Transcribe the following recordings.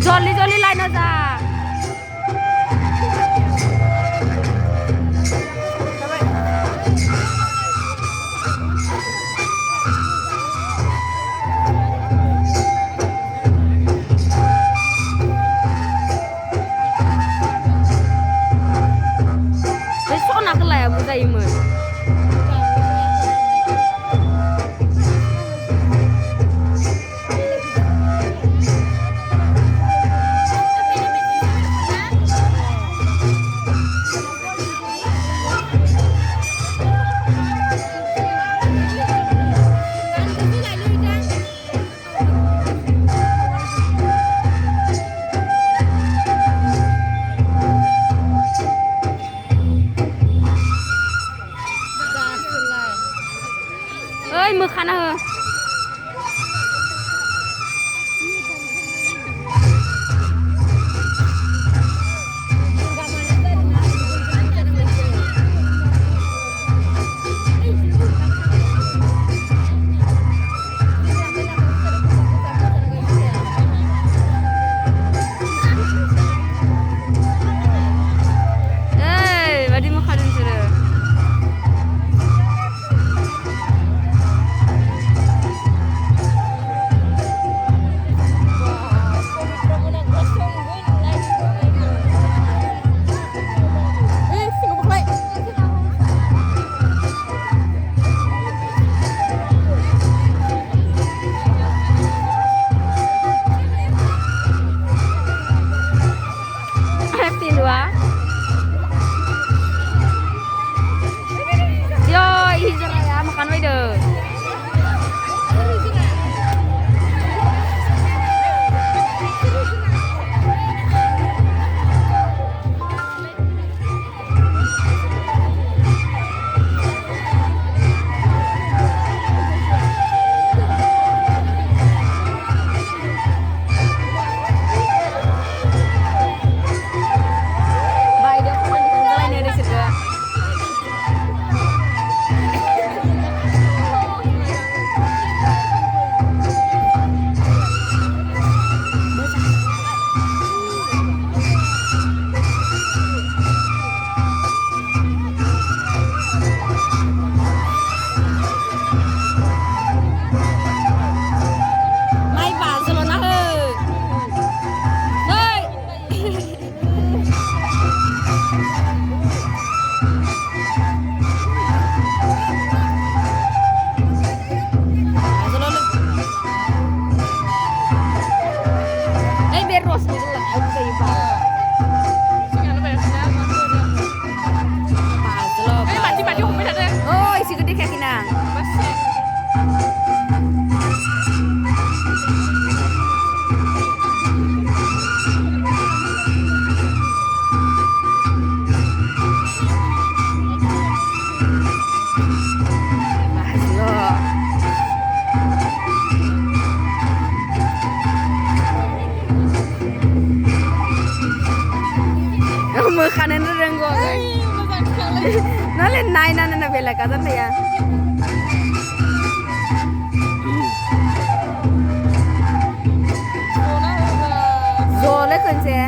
जल्दी जल्दी लाइन जा जायोमोन मोखाना हो badi mokhadun sure makanan orang gua kan nale nai nana bela kata ya zole kan sih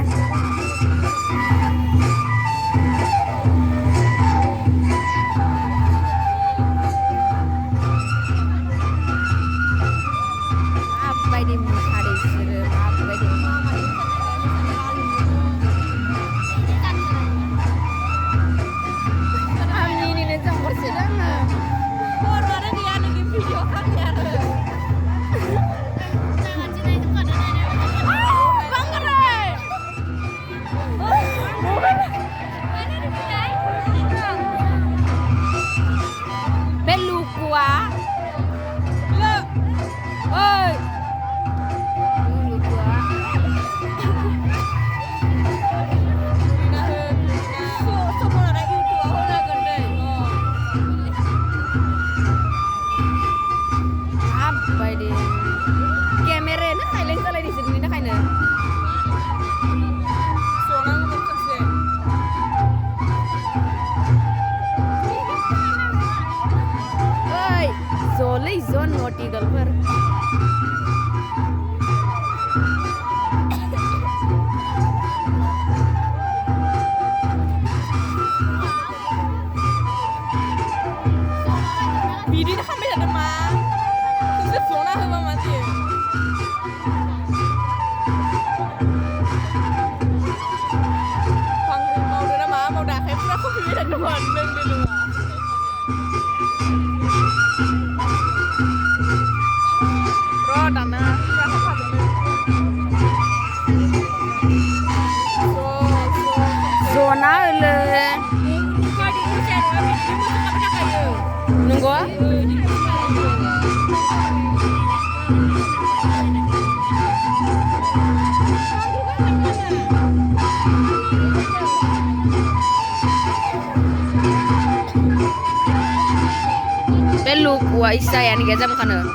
apa ini hari sore apa ini zone naughty girl पर Zona apa mati? Panggil mau udah nama mau dah kayak pura aku pilih dan depan neng di luar. Ro dana berapa pada neng? Zona le. Nunggu? Peluk wa isa ya ni gajam kana.